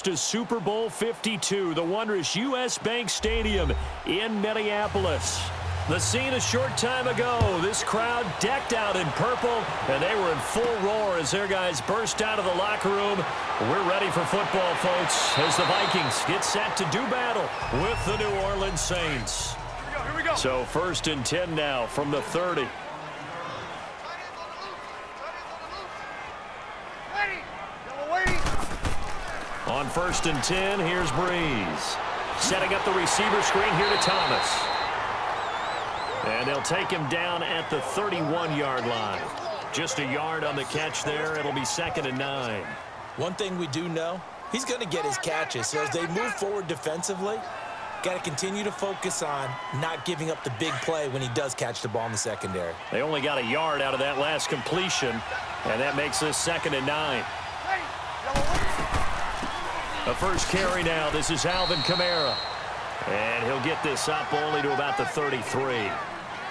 to Super Bowl 52, the wondrous U.S. Bank Stadium in Minneapolis. The scene a short time ago, this crowd decked out in purple, and they were in full roar as their guys burst out of the locker room. We're ready for football, folks, as the Vikings get set to do battle with the New Orleans Saints. Here we go. So 1st and 10 now from the 30. On 1st and 10, here's Breeze. Setting up the receiver screen here to Thomas. And they'll take him down at the 31-yard line. Just a yard on the catch there. It'll be 2nd and 9. One thing we do know, he's going to get his catches. So as they move forward defensively, got to continue to focus on not giving up the big play when he does catch the ball in the secondary. They only got a yard out of that last completion, and that makes this 2nd and 9. The first carry now. This is Alvin Kamara. And he'll get this up only to about the 33.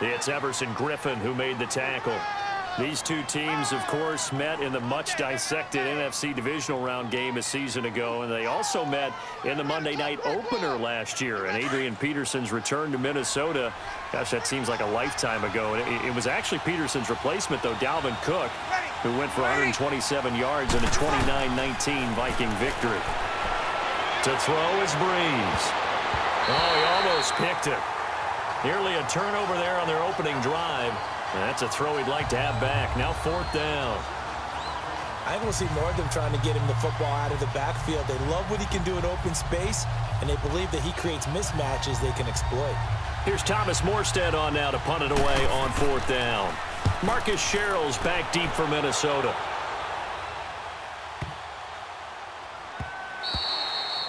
It's Everson Griffin who made the tackle. These two teams, of course, met in the much-dissected NFC divisional round game a season ago, and they also met in the Monday night opener last year. And Adrian Peterson's return to Minnesota, gosh, that seems like a lifetime ago. It was actually Peterson's replacement, though, Dalvin Cook, who went for 127 yards in a 29-19 Viking victory. To throw is Breeze. Oh, he almost picked it. Nearly a turnover there on their opening drive. And that's a throw he'd like to have back. Now 4th down. I think we'll see more of them trying to get him the football out of the backfield. They love what he can do in open space, and they believe that he creates mismatches they can exploit. Here's Thomas Morstead on now to punt it away on 4th down. Marcus Sherrill's back deep for Minnesota.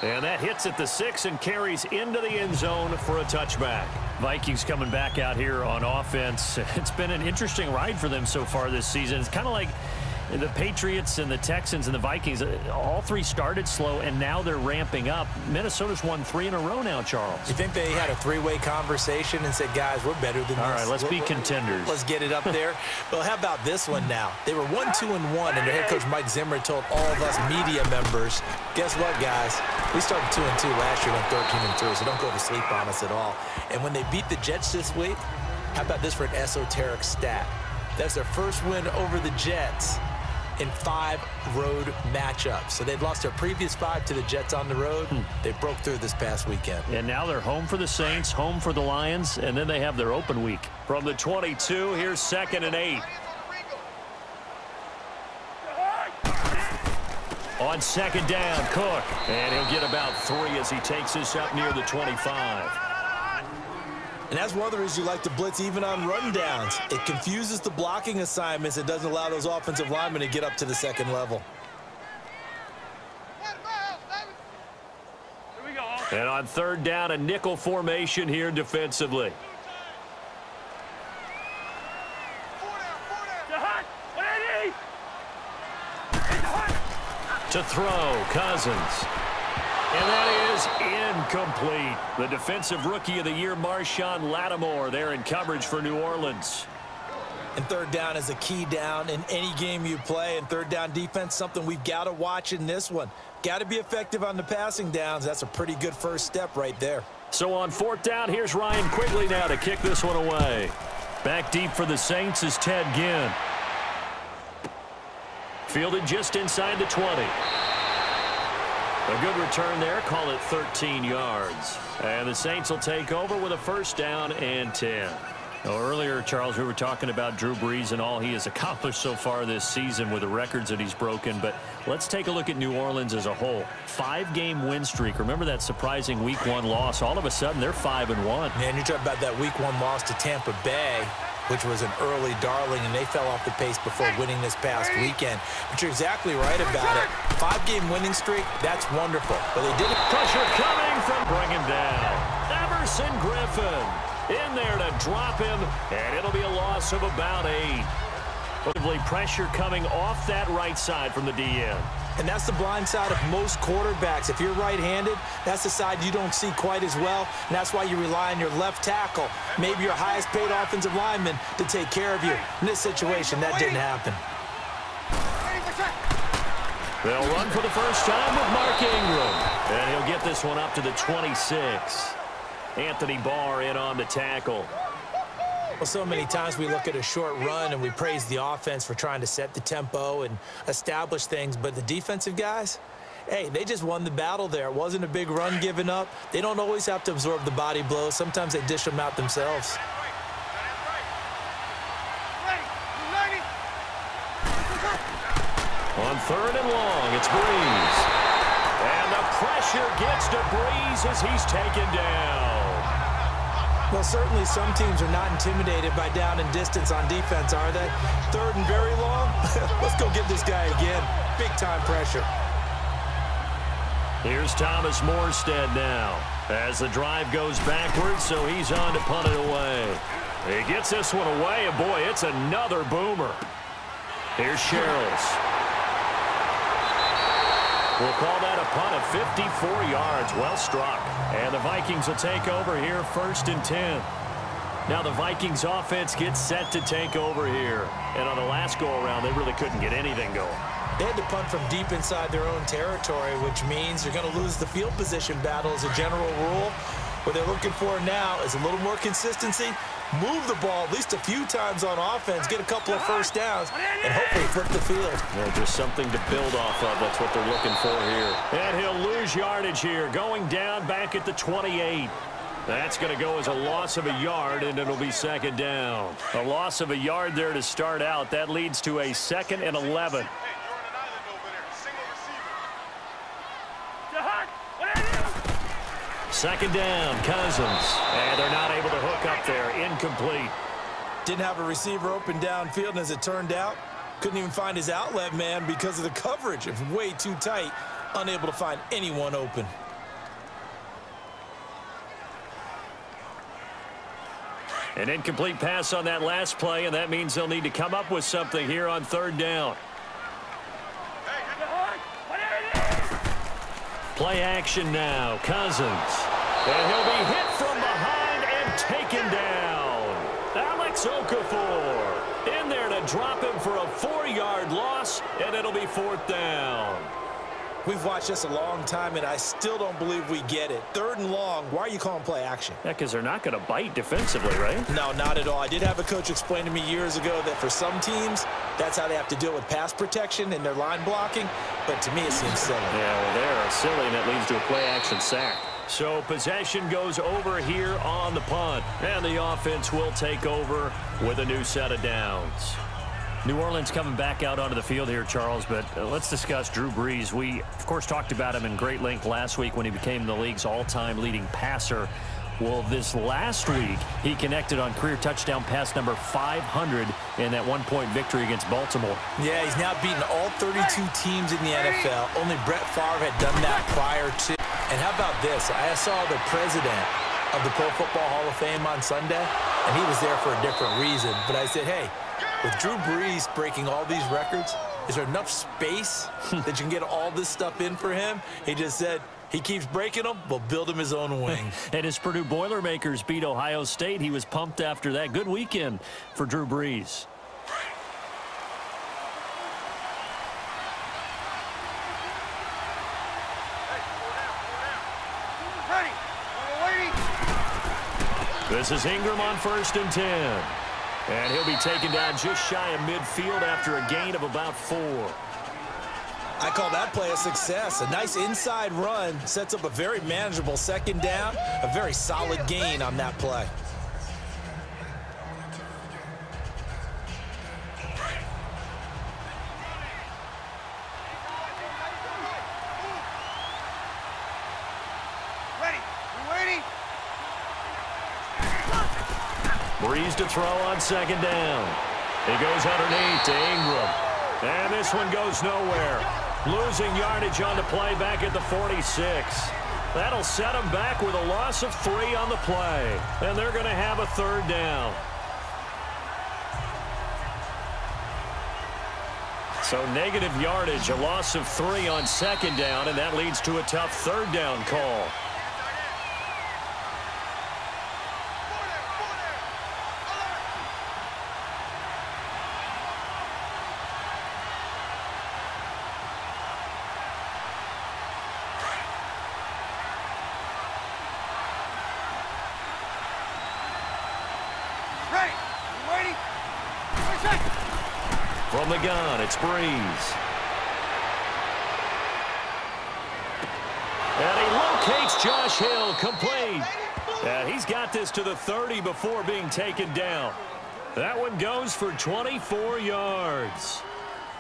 And that hits at the 6 and carries into the end zone for a touchback. Vikings coming back out here on offense. It's been an interesting ride for them so far this season. It's kind of like the Patriots and the Texans and the Vikings. All three started slow, and now they're ramping up. Minnesota's won 3 in a row now, Charles. You think they had a three-way conversation and said, guys, we're better than this. All right, let's be contenders. Let's get it up there. Well, how about this one now? They were 1-2-1, and their head coach Mike Zimmer told all of us media members, guess what, guys? We started 2-2 last year, went 13-3, so don't go to sleep on us at all. And when they beat the Jets this week, how about this for an esoteric stat? That's their first win over the Jets in 5 road matchups. So they'd lost their previous 5 to the Jets on the road. They broke through this past weekend. And now they're home for the Saints, home for the Lions, and then they have their open week. From the 22, here's 2nd and 8. On 2nd down, Cook. And he'll get about 3 as he takes this up near the 25. And that's one of the reasons you like to blitz even on rundowns. It confuses the blocking assignments. It doesn't allow those offensive linemen to get up to the second level. And on 3rd down, a nickel formation here defensively. To throw, Cousins. And that is incomplete. The defensive rookie of the year, Marshawn Lattimore, there in coverage for New Orleans. And 3rd down is a key down in any game you play. And 3rd down defense, something we've got to watch in this one. Got to be effective on the passing downs. That's a pretty good first step right there. So on 4th down, here's Ryan Quigley now to kick this one away. Back deep for the Saints is Ted Ginn. Fielded just inside the 20. A good return there. Call it 13 yards. And the Saints will take over with a 1st down and 10. Now, earlier, Charles, we were talking about Drew Brees and all he has accomplished so far this season with the records that he's broken. But let's take a look at New Orleans as a whole. 5-game win streak. Remember that surprising Week 1 loss? All of a sudden, they're 5-1. Man, you're talking about that Week 1 loss to Tampa Bay, which was an early darling, and they fell off the pace before winning this past weekend. But you're exactly right about it. 5-game winning streak, that's wonderful. But they did it. Pressure coming from bring him down. Everson Griffin in there to drop him, and it'll be a loss of about 8. Pressure coming off that right side from the DN. And that's the blind side of most quarterbacks. If you're right-handed, that's the side you don't see quite as well, and that's why you rely on your left tackle, maybe your highest-paid offensive lineman, to take care of you. In this situation, that didn't happen. They'll run for the first time with Mark Ingram. this one up to the 26. Anthony Barr in on the tackle. Well, so many times we look at a short run and we praise the offense for trying to set the tempo and establish things, but the defensive guys, hey, they just won the battle there. It wasn't a big run given up. They don't always have to absorb the body blows. Sometimes they dish them out themselves. On 3rd and long, it's Breeze. And the pressure gets to Breeze as he's taken down. Well, certainly some teams are not intimidated by down and distance on defense, are they? 3rd and very long? Let's go get this guy again. Big-time pressure. Here's Thomas Morstead now as the drive goes backwards, so he's on to punt it away. He gets this one away, and boy, it's another boomer. Here's Sherrills. We'll call that a punt of 54 yards. Well struck. And the Vikings will take over here 1st and 10. Now the Vikings offense gets set to take over here. And on the last go-around, they really couldn't get anything going. They had to punt from deep inside their own territory, which means you're going to lose the field position battle as a general rule. What they're looking for now is a little more consistency, move the ball at least a few times on offense, get a couple of first downs, and hopefully flip the field. Yeah, just something to build off of. That's what they're looking for here. And he'll lose yardage here, going down back at the 28. That's going to go as a loss of a yard, and it'll be 2nd down. A loss of a yard there to start out. That leads to a 2nd and 11. Second down, Cousins. And they're not able to hook up there. Incomplete. Didn't have a receiver open downfield, and as it turned out, couldn't even find his outlet man because of the coverage. It was way too tight, unable to find anyone open. An incomplete pass on that last play, and that means they'll need to come up with something here on 3rd down. Play action now, Cousins. And he'll be hit from behind and taken down. Alex Okafor in there to drop him for a 4-yard loss, and it'll be 4th down. We've watched this a long time, and I still don't believe we get it. 3rd and long, why are you calling play action? Yeah, because they're not going to bite defensively, right? No, not at all. I did have a coach explain to me years ago that for some teams, that's how they have to deal with pass protection and their line blocking, but to me it seems silly. Yeah, well, they're silly, and that leads to a play action sack. So possession goes over here on the punt, and the offense will take over with a new set of downs. New Orleans coming back out onto the field here, Charles, but let's discuss Drew Brees. We, of course, talked about him in great length last week when he became the league's all-time leading passer. Well, this last week, he connected on career touchdown pass number 500 in that one-point victory against Baltimore. Yeah, he's now beaten all 32 teams in the NFL. Only Brett Favre had done that prior to. And how about this? I saw the president of the Pro Football Hall of Fame on Sunday, and he was there for a different reason. But I said, hey, with Drew Brees breaking all these records, is there enough space that you can get all this stuff in for him? He just said, he keeps breaking them, we'll build him his own wing. And his Purdue Boilermakers beat Ohio State. He was pumped after that. Good weekend for Drew Brees. This is Ingram on 1st and 10. And he'll be taken down just shy of midfield after a gain of about 4. I call that play a success. A nice inside run sets up a very manageable 2nd down, a very solid gain on that play. Breeze to throw on 2nd down. He goes underneath to Ingram. And this one goes nowhere. Losing yardage on the play back at the 46. That'll set him back with a loss of 3 on the play. And they're going to have a 3rd down. So negative yardage, a loss of 3 on 2nd down, and that leads to a tough 3rd down call. From the gun, it's Breeze. And he locates Josh Hill, complete. And he's got this to the 30 before being taken down. That one goes for 24 yards.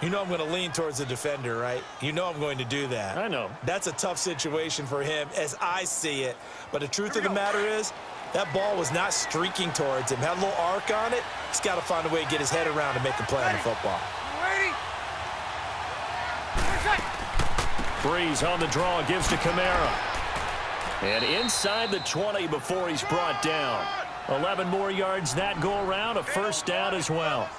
You know I'm going to lean towards the defender, right? You know I'm going to do that. I know. That's a tough situation for him as I see it. But the truth of the matter is, that ball was not streaking towards him. Had a little arc on it. He's got to find a way to get his head around and make a play on the football. Breeze on the draw, gives to Kamara. And inside the 20 before he's brought down. 11 more yards that go around, a first down as well.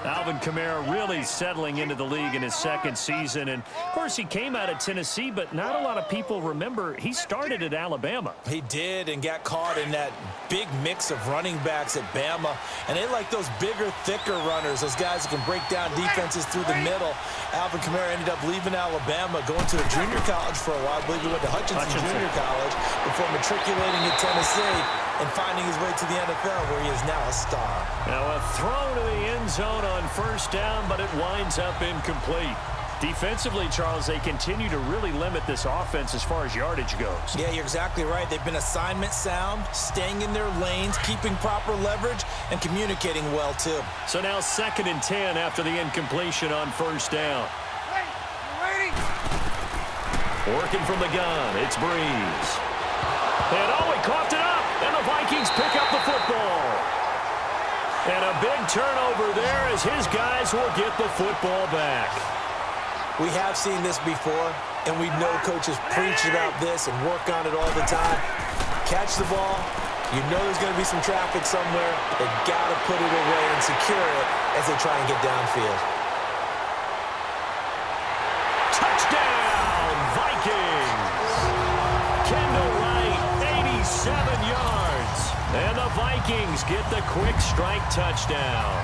Alvin Kamara really settling into the league in his second season. And, of course, he came out of Tennessee, but not a lot of people remember he started at Alabama. He did, and got caught in that big mix of running backs at Bama. And they like those bigger, thicker runners, those guys who can break down defenses through the middle. Alvin Kamara ended up leaving Alabama, going to a junior college for a while. I believe he went to Hutchinson Junior College before matriculating at Tennessee and finding his way to the NFL, where he is now a star. Now a throw to the end zone on first down, but it winds up incomplete. Defensively, Charles, they continue to really limit this offense as far as yardage goes. Yeah, you're exactly right. They've been assignment sound, staying in their lanes, keeping proper leverage, and communicating well, too. So now 2nd and 10 after the incompletion on first down. Working from the gun, it's Breeze. And he coughed it up, and the Vikings pick up the football. And a big turnover there as his guys will get the football back. We have seen this before, and we know coaches preach about this and work on it all the time. Catch the ball. You know there's going to be some traffic somewhere. They've got to put it away and secure it as they try and get downfield. Touchdown, Vikings! Kendall Wright, 87 yards. And the Vikings get the quick strike touchdown.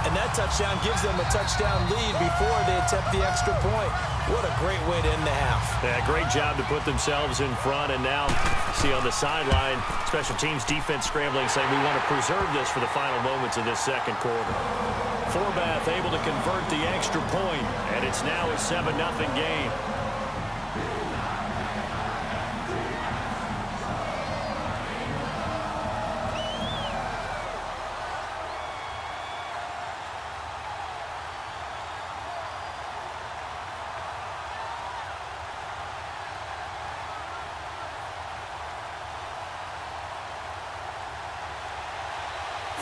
And that touchdown gives them a touchdown lead before they attempt the extra point. What a great way to end the half. Yeah, great job to put themselves in front. And now, see on the sideline, special teams defense scrambling, saying we want to preserve this for the final moments of this second quarter. Forbath able to convert the extra point, and it's now a 7-0 game.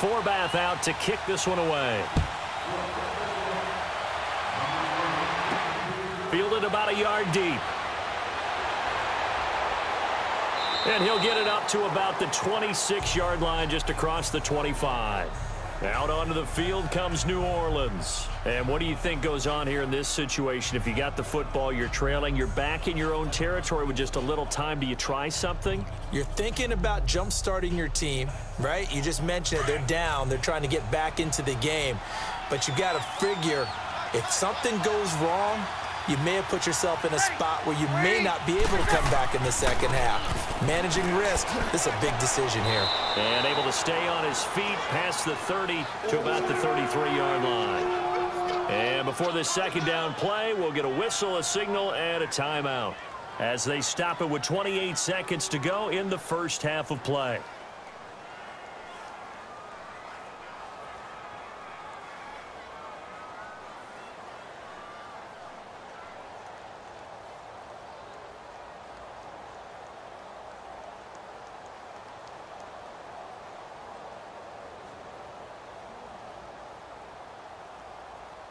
Forbath out to kick this one away. Fielded about a yard deep. And he'll get it up to about the 26-yard line, just across the 25. Out onto the field comes New Orleans. And what do you think goes on here in this situation? If you got the football, you're trailing, you're back in your own territory with just a little time. Do you try something? You're thinking about jump-starting your team, right? You just mentioned it. They're down. They're trying to get back into the game. But you got to figure, if something goes wrong, you may have put yourself in a spot where you may not be able to come back in the second half. Managing risk, this is a big decision here. And able to stay on his feet past the 30 to about the 33-yard line. And before this second down play, we'll get a whistle, a signal, and a timeout as they stop it with 28 seconds to go in the first half of play.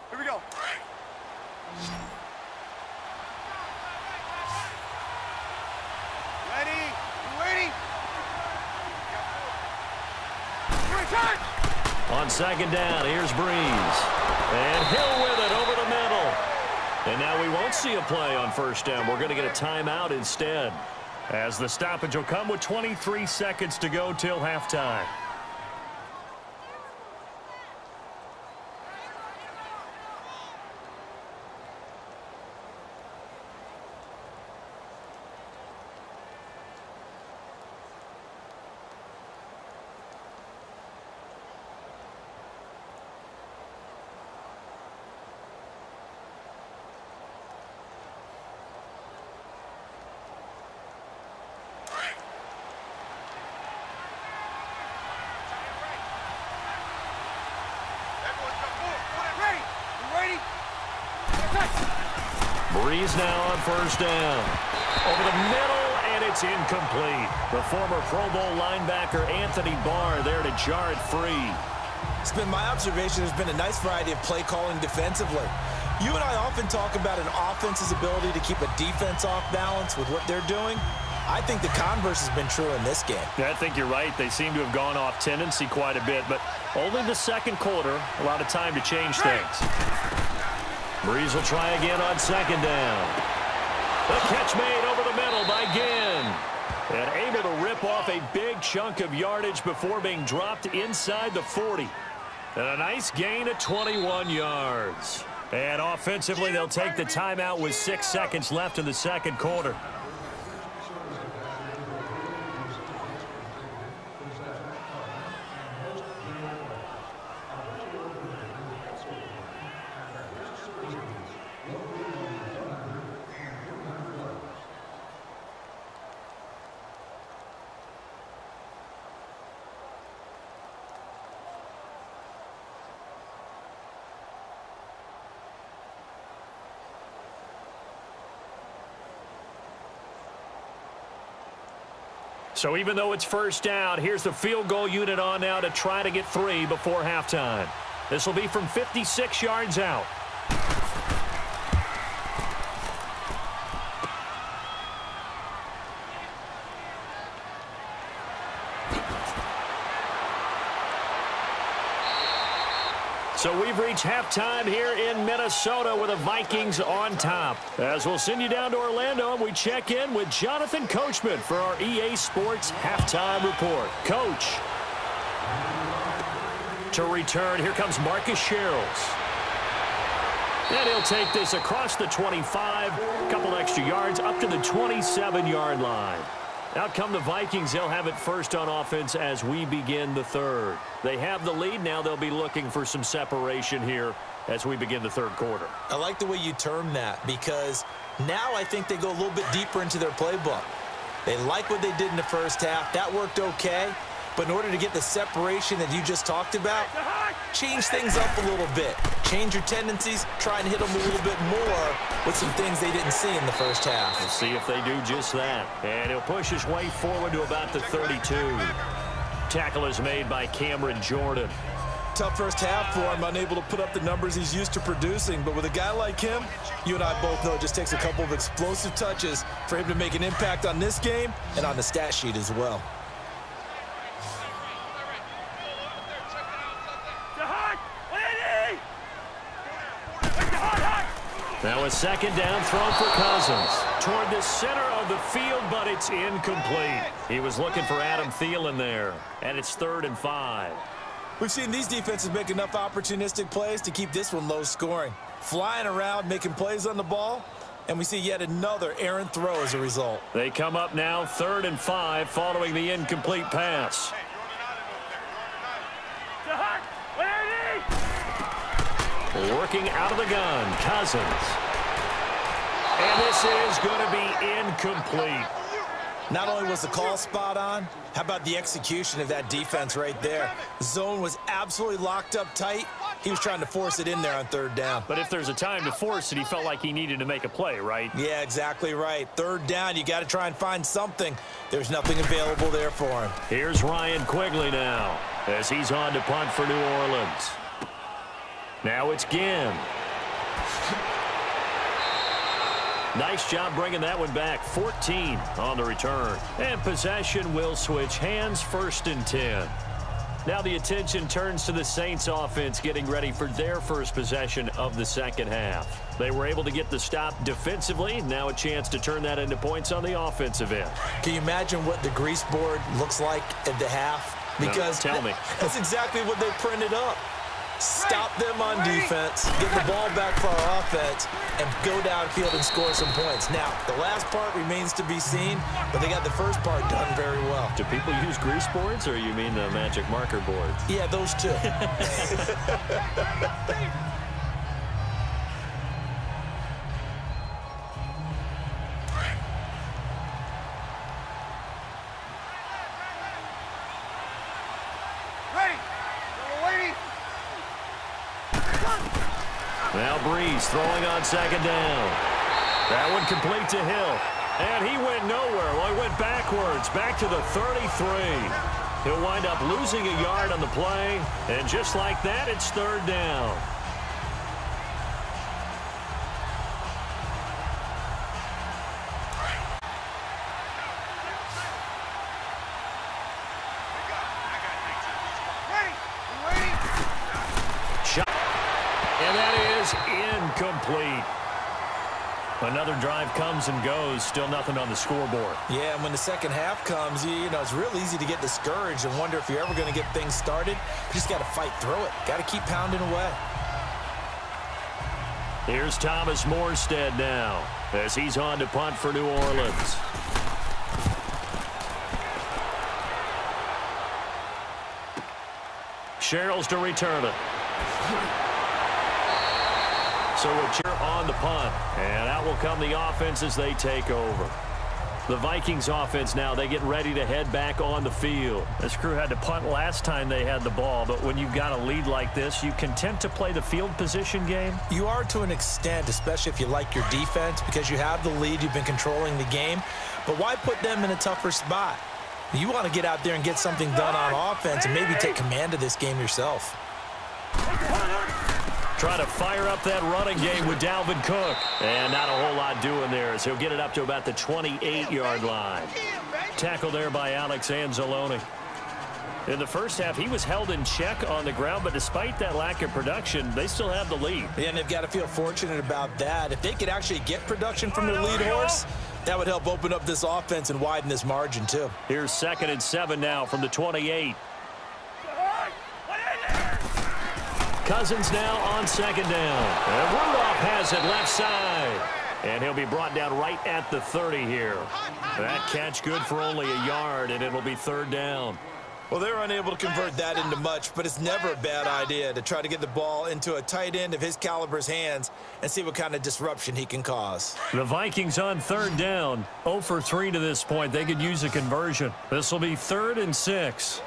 Here we go. Ready? You waiting? On second down, here's Breeze. And Hill with it over the middle. And now we won't see a play on first down. We're going to get a timeout instead, as the stoppage will come with 23 seconds to go till halftime. Breeze now on first down. Over the middle, and it's incomplete. The former Pro Bowl linebacker Anthony Barr there to jar it free. It's been my observation there's been a nice variety of play calling defensively. You and I often talk about an offense's ability to keep a defense off balance with what they're doing. I think the converse has been true in this game. Yeah, I think you're right. They seem to have gone off tendency quite a bit, but only the second quarter, a lot of time to change things. Breeze will try again on second down. The catch made over the middle by Ginn. And able to rip off a big chunk of yardage before being dropped inside the 40. And a nice gain of 21 yards. And offensively, they'll take the timeout with 6 seconds left in the second quarter. So even though it's first down, here's the field goal unit on now to try to get 3 before halftime. This will be from 56 yards out. So we've reached halftime here in Minnesota with the Vikings on top. As we'll send you down to Orlando, and we check in with Jonathan Coachman for our EA Sports Halftime Report. Coach. To return, here comes Marcus Sherrills. And he'll take this across the 25, a couple extra yards, up to the 27-yard line. Out come the Vikings. They'll have it first on offense as we begin the third. They have the lead. Now they'll be looking for some separation here as we begin the third quarter. I like the way you term that because now I think they go a little bit deeper into their playbook. They like what they did in the first half. That worked okay. But in order to get the separation that you just talked about, change things up a little bit. Change your tendencies. Try and hit them a little bit more with some things they didn't see in the first half. We'll see if they do just that. And he'll push his way forward to about the 32. Tackle is made by Cameron Jordan. Tough first half for him, unable to put up the numbers he's used to producing. But with a guy like him, you and I both know it just takes a couple of explosive touches for him to make an impact on this game and on the stat sheet as well. Now a second down throw for Cousins. Toward the center of the field, but it's incomplete. He was looking for Adam Thielen there. And it's 3rd and 5. We've seen these defenses make enough opportunistic plays to keep this one low scoring. Flying around, making plays on the ball. And we see yet another errant throw as a result. They come up now 3rd and 5 following the incomplete pass. Working out of the gun, Cousins. And this is going to be incomplete. Not only was the call spot on, how about the execution of that defense right there? The zone was absolutely locked up tight. He was trying to force it in there on 3rd down. But if there's a time to force it, he felt like he needed to make a play, right? Yeah, exactly right. 3rd down, you got to try and find something. There's nothing available there for him. Here's Ryan Quigley now as he's on to punt for New Orleans. Now it's Ginn. Nice job bringing that one back. 14 on the return. And possession will switch hands, 1st and 10. Now the attention turns to the Saints offense getting ready for their first possession of the second half. They were able to get the stop defensively. Now a chance to turn that into points on the offensive end. Can you imagine what the grease board looks like at the half? Because no, tell me. That's exactly what they printed up. Stop them on defense, get the ball back for our offense, and go downfield and score some points. Now, the last part remains to be seen, but they got the first part done very well. Do people use grease boards, or you mean the magic marker boards? Yeah, those two. Now Breeze throwing on second down. That one complete to Hill. And he went nowhere. Well, he went backwards, back to the 33. He'll wind up losing a yard on the play. And just like that, it's third down. And that is incomplete. Another drive comes and goes. Still nothing on the scoreboard. Yeah, and when the second half comes, you know, it's real easy to get discouraged and wonder if you're ever going to get things started. You just got to fight through it. Got to keep pounding away. Here's Thomas Morstead now as he's on to punt for New Orleans. Sherrills to return it. So we'll cheer on the punt, and out will come the offense as they take over. The Vikings offense now, they get ready to head back on the field. This crew had to punt last time they had the ball, but when you've got a lead like this, you content to play the field position game? You are to an extent, especially if you like your defense, because you have the lead, you've been controlling the game. But why put them in a tougher spot? You want to get out there and get something done on offense and maybe take command of this game yourself. Trying to fire up that running game with Dalvin Cook. And not a whole lot doing there as he'll get it up to about the 28-yard line. Tackled there by Alex Anzalone. In the first half, he was held in check on the ground, but despite that lack of production, they still have the lead. Yeah, and they've got to feel fortunate about that. If they could actually get production from their lead horse, that would help open up this offense and widen this margin, too. Here's 2nd and 7 now from the 28. Cousins now on 2nd down. And Rudolph has it left side. And he'll be brought down right at the 30 here. That catch good for only a yard, and it'll be 3rd down. Well, they're unable to convert that into much, but it's never a bad idea to try to get the ball into a tight end of his caliber's hands and see what kind of disruption he can cause. The Vikings on 3rd down. 0 for 3 to this point. They could use a conversion. This will be 3rd and 6.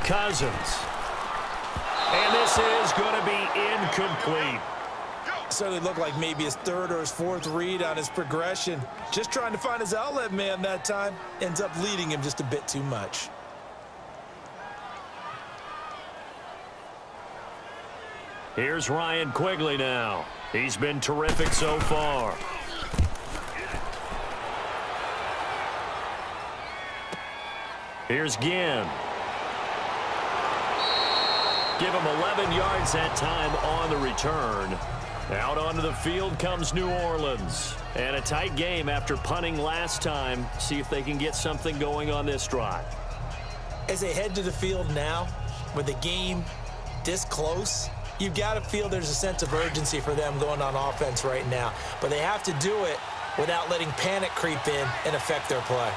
Cousins. And this is going to be incomplete. Certainly looked like maybe his 3rd or his 4th read on his progression. Just trying to find his outlet man that time. Ends up leading him just a bit too much. Here's Ryan Quigley now. He's been terrific so far. Here's Ginn. Give him 11 yards that time on the return. Out onto the field comes New Orleans. And a tight game after punting last time. See if they can get something going on this drive. As they head to the field now, with the game this close, you've got to feel there's a sense of urgency for them going on offense right now. But they have to do it without letting panic creep in and affect their play.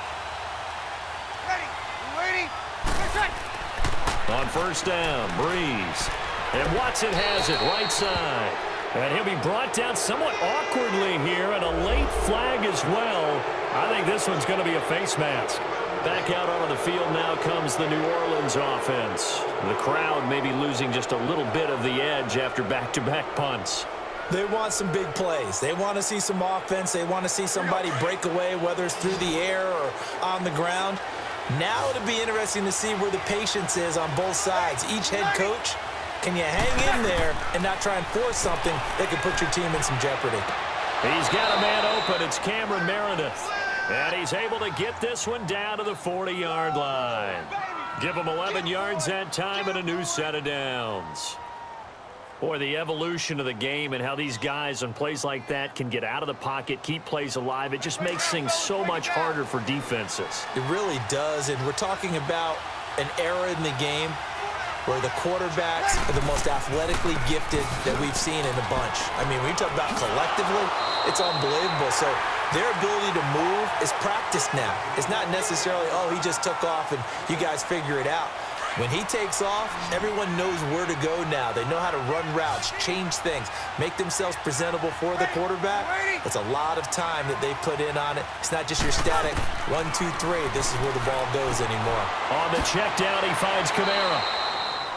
On 1st down, Breeze. And Watson has it right side. And he'll be brought down somewhat awkwardly here, and a late flag as well. I think this one's going to be a face mask. Back out onto the field now comes the New Orleans offense. The crowd may be losing just a little bit of the edge after back-to-back punts. They want some big plays. They want to see some offense. They want to see somebody break away, whether it's through the air or on the ground. Now it'll be interesting to see where the patience is on both sides. Each head coach, can you hang in there and not try and force something that could put your team in some jeopardy? He's got a man open. It's Cameron Meredith. And he's able to get this one down to the 40-yard line. Give him 11 yards that time and a new set of downs. Boy, the evolution of the game and how these guys on plays like that can get out of the pocket, keep plays alive, it just makes things so much harder for defenses. It really does, and we're talking about an era in the game where the quarterbacks are the most athletically gifted that we've seen in a bunch. I mean, when you talk about collectively, it's unbelievable. So their ability to move is practiced now. It's not necessarily, oh, he just took off and you guys figure it out. When he takes off, everyone knows where to go now. They know how to run routes, change things, make themselves presentable for the quarterback. It's a lot of time that they put in on it. It's not just your static 1, 2, 3. This is where the ball goes anymore. On the check down, he finds Kamara.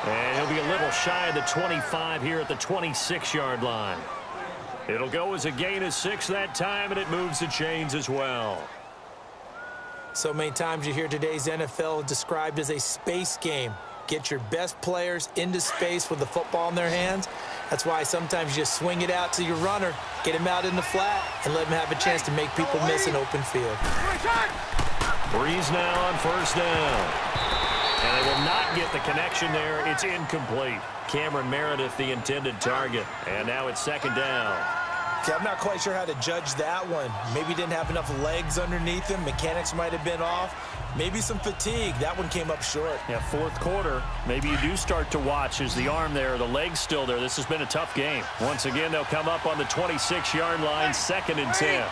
And he'll be a little shy of the 25 here at the 26-yard line. It'll go as a gain of 6 that time, and it moves the chains as well. So many times you hear today's NFL described as a space game. Get your best players into space with the football in their hands. That's why sometimes you just swing it out to your runner, get him out in the flat, and let him have a chance to make people miss an open field. Breeze now on first down. And they will not get the connection there. It's incomplete. Cameron Meredith, the intended target. And now it's second down. Okay, I'm not quite sure how to judge that one. Maybe he didn't have enough legs underneath him. Mechanics might have been off. Maybe some fatigue. That one came up short. Yeah, fourth quarter. Maybe you do start to watch as the arm there, the leg's still there. This has been a tough game. Once again, they'll come up on the 26-yard line, 2nd and 10.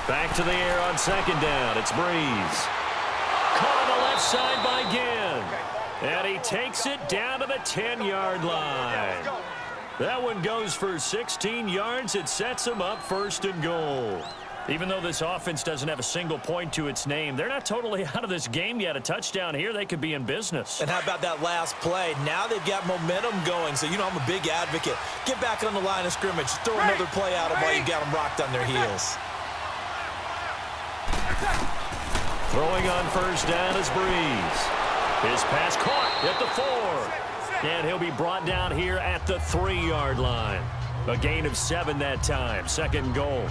Back to the air on second down. It's Breeze. Caught on the left side by Ginn. And he takes it down to the 10-yard line. That one goes for 16 yards. It sets him up 1st and goal. Even though this offense doesn't have a single point to its name, they're not totally out of this game yet. A touchdown here, they could be in business. And how about that last play? Now they've got momentum going. So, you know, I'm a big advocate. Get back on the line of scrimmage. Throw another play at them while you've got them rocked on their heels. Throwing on first down is Breeze. His pass caught at the 4. And he'll be brought down here at the 3-yard line. A gain of 7 that time. 2nd and goal.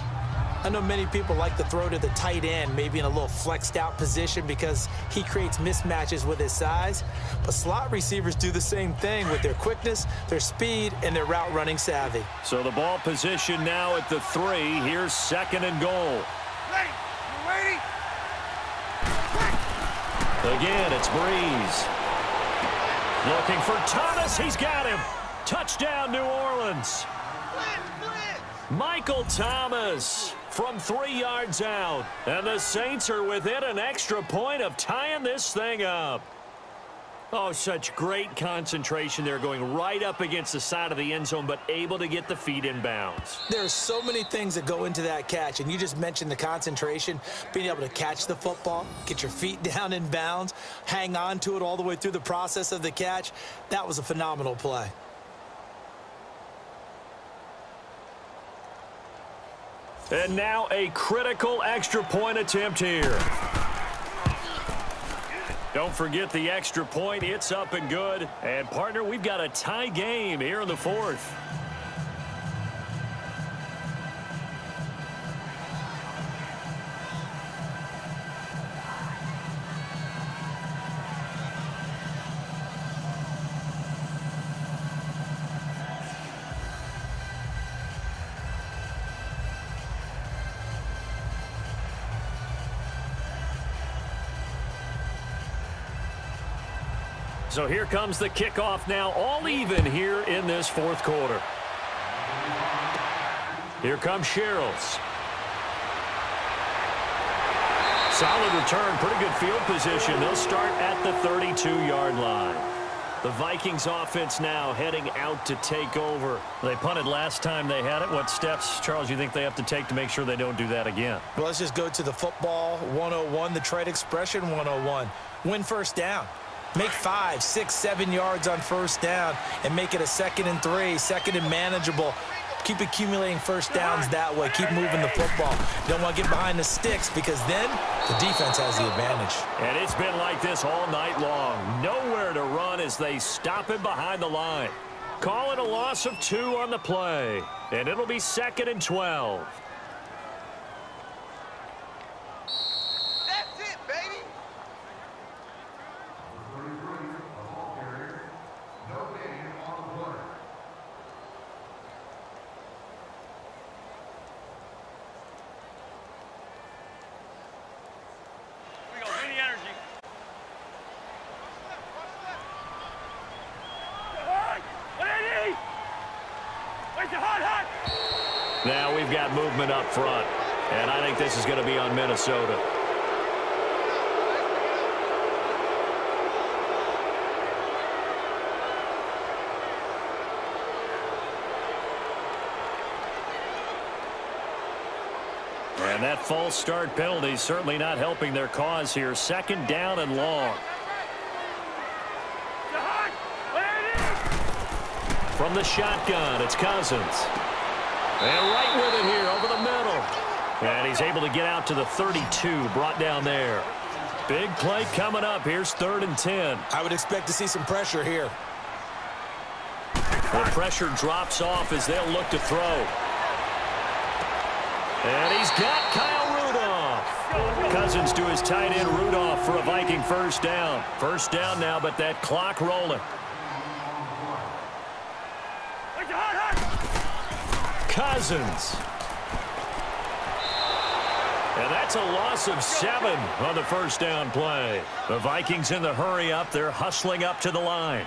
I know many people like to throw to the tight end, maybe in a little flexed out position because he creates mismatches with his size. But slot receivers do the same thing with their quickness, their speed, and their route running savvy. So the ball position now at the 3. Here's 2nd and goal. Ready? Again, it's Breeze. Looking for Thomas. He's got him. Touchdown, New Orleans. Michael Thomas from 3 yards out. And the Saints are within an extra point of tying this thing up. Oh, such great concentration there, going right up against the side of the end zone, but able to get the feet in bounds. There are so many things that go into that catch, and you just mentioned the concentration, being able to catch the football, get your feet down in bounds, hang on to it all the way through the process of the catch. That was a phenomenal play. And now a critical extra point attempt here. Don't forget the extra point. It's up and good. And, partner, we've got a tie game here in the 4th. So here comes the kickoff now, all even here in this 4th quarter. Here comes Sherrills. Solid return, pretty good field position. They'll start at the 32-yard line. The Vikings offense now heading out to take over. They punted last time they had it. What steps, Charles, you think they have to take to make sure they don't do that again? Well, let's just go to the football 101, the trade expression 101. Win first down. Make 5, 6, 7 yards on first down and make it a 2nd and 3, 2nd and manageable. Keep accumulating first downs that way. Keep moving the football. You don't want to get behind the sticks because then the defense has the advantage. And it's been like this all night long. Nowhere to run as they stop him behind the line. Call it a loss of 2 on the play. And it'll be 2nd and 12. That's it, baby. We got any energy. Now we've got movement up front, and I think this is going to be on Minnesota. And that false start penalty certainly not helping their cause here. 2nd down and long. From the shotgun, it's Cousins. And right with it here over the middle. And he's able to get out to the 32, brought down there. Big play coming up. Here's 3rd and 10. I would expect to see some pressure here. The pressure drops off as they'll look to throw. And he's got Kyle Rudolph. Cousins to his tight end Rudolph for a Viking first down. First down now, but that clock rolling. Cousins. And that's a loss of 7 on the first down play. The Vikings in the hurry up. They're hustling up to the line.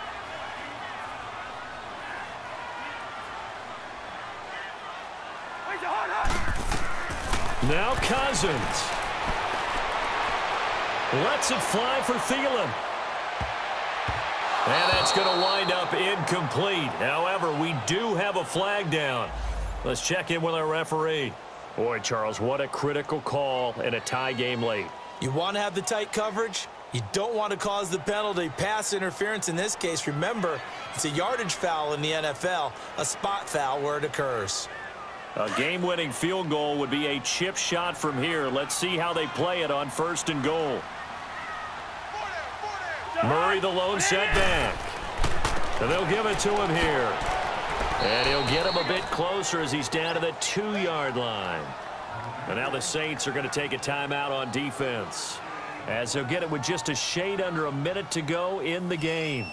Now Cousins. Lets it fly for Thielen. And that's going to wind up incomplete. However, we do have a flag down. Let's check in with our referee. Boy, Charles, what a critical call in a tie game late. You want to have the tight coverage. You don't want to cause the penalty. Pass interference in this case. Remember, it's a yardage foul in the NFL, a spot foul where it occurs. A game-winning field goal would be a chip shot from here. Let's see how they play it on 1st and goal. Murray, the lone setback. And they'll give it to him here. And he'll get him a bit closer as he's down to the 2-yard line. And now the Saints are going to take a timeout on defense, as they'll get it with just a shade under a minute to go in the game.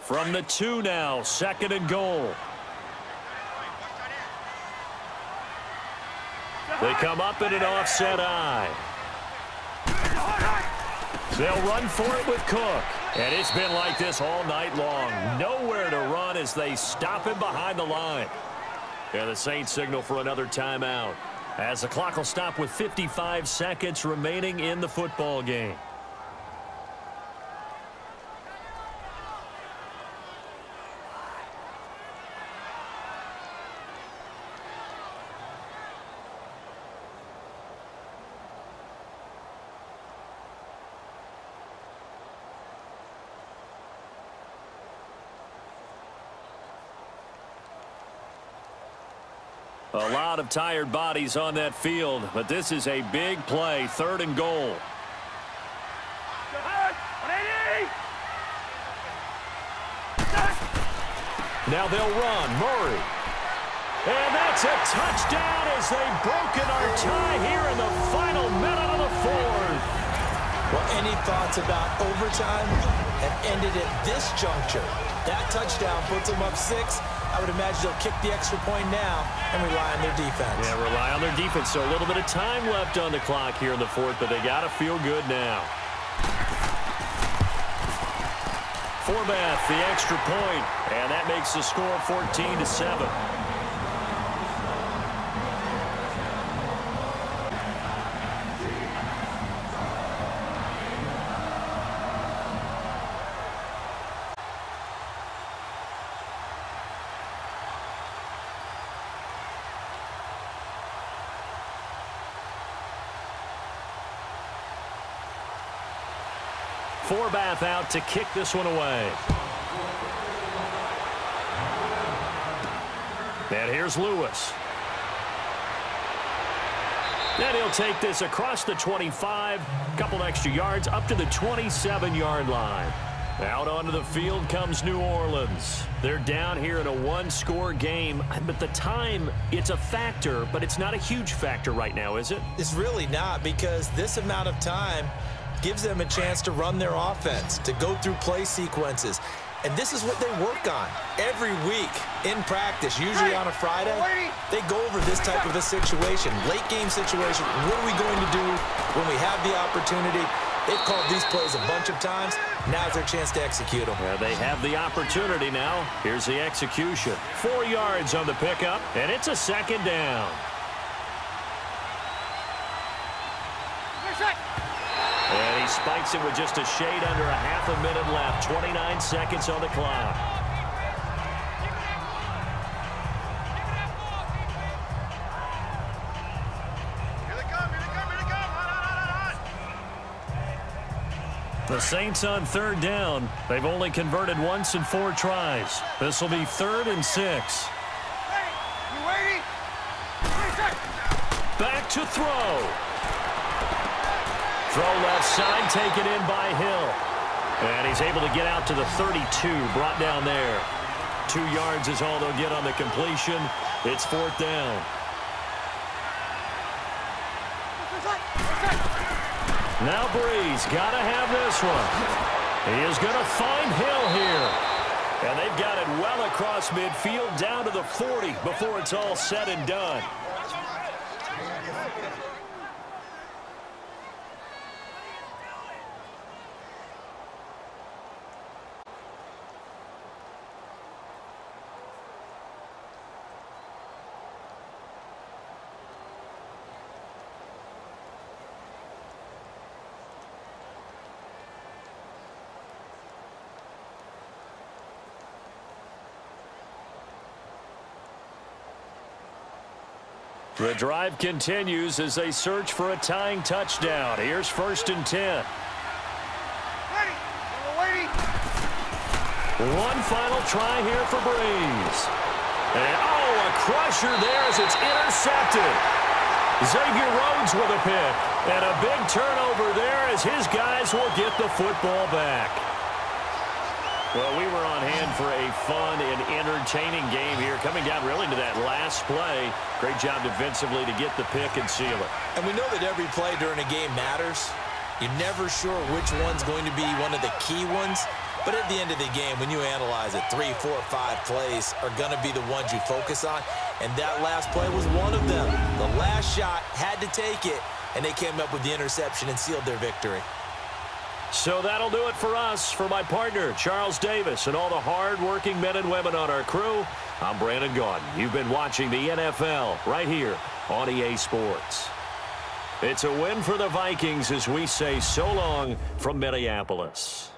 From the 2 now, 2nd and goal. They come up in an offset eye. They'll run for it with Cook. And it's been like this all night long. Nowhere to run as they stop him behind the line. And the Saints signal for another timeout, as the clock will stop with 55 seconds remaining in the football game. A lot of tired bodies on that field, but this is a big play, 3rd and goal. Now they'll run. Murray. And that's a touchdown as they've broken our tie here in the final minute of the 4th. Well, any thoughts about overtime have ended at this juncture. That touchdown puts them up 6. I would imagine they'll kick the extra point now and rely on their defense. Yeah, rely on their defense. So a little bit of time left on the clock here in the 4th, but they got to feel good now. Forbath, the extra point, and that makes the score 14-7. Forbath out to kick this one away. And here's Lewis. Then he'll take this across the 25, couple extra yards up to the 27-yard line. Out onto the field comes New Orleans. They're down here in a 1-score game, but the time, it's a factor, but it's not a huge factor right now, is it? It's really not, because this amount of time gives them a chance to run their offense, to go through play sequences. And this is what they work on every week in practice, usually on a Friday. They go over this type of a situation, late game situation. What are we going to do when we have the opportunity? They've called these plays a bunch of times. Now's their chance to execute them. Yeah, they have the opportunity now. Here's the execution. 4 yards on the pickup, and it's a 2nd down. And he spikes it with just a shade under a half a minute left. 29 seconds on the clock. The Saints on third down. They've only converted once in 4 tries. This will be 3rd and 6. Back to throw. Throw left side, taken in by Hill. And he's able to get out to the 32, brought down there. 2 yards is all they'll get on the completion. It's 4th down. Now Breeze got to have this one. He is going to find Hill here. And they've got it well across midfield down to the 40 before it's all said and done. The drive continues as they search for a tying touchdown. Here's 1st and 10. One final try here for Breeze. And, a crusher there as it's intercepted. Xavier Rhodes with a pick. And a big turnover there as his guys will get the football back. Well, we were on hand for a fun and entertaining game here, coming down really to that last play. Great job defensively to get the pick and seal it. And we know that every play during a game matters. You're never sure which one's going to be one of the key ones. But at the end of the game, when you analyze it, 3, 4, 5 plays are going to be the ones you focus on. And that last play was one of them. The last shot had to take it, and they came up with the interception and sealed their victory. So that'll do it for us. For my partner, Charles Davis, and all the hard-working men and women on our crew, I'm Brandon Gaudin. You've been watching the NFL right here on EA Sports. It's a win for the Vikings as we say so long from Minneapolis.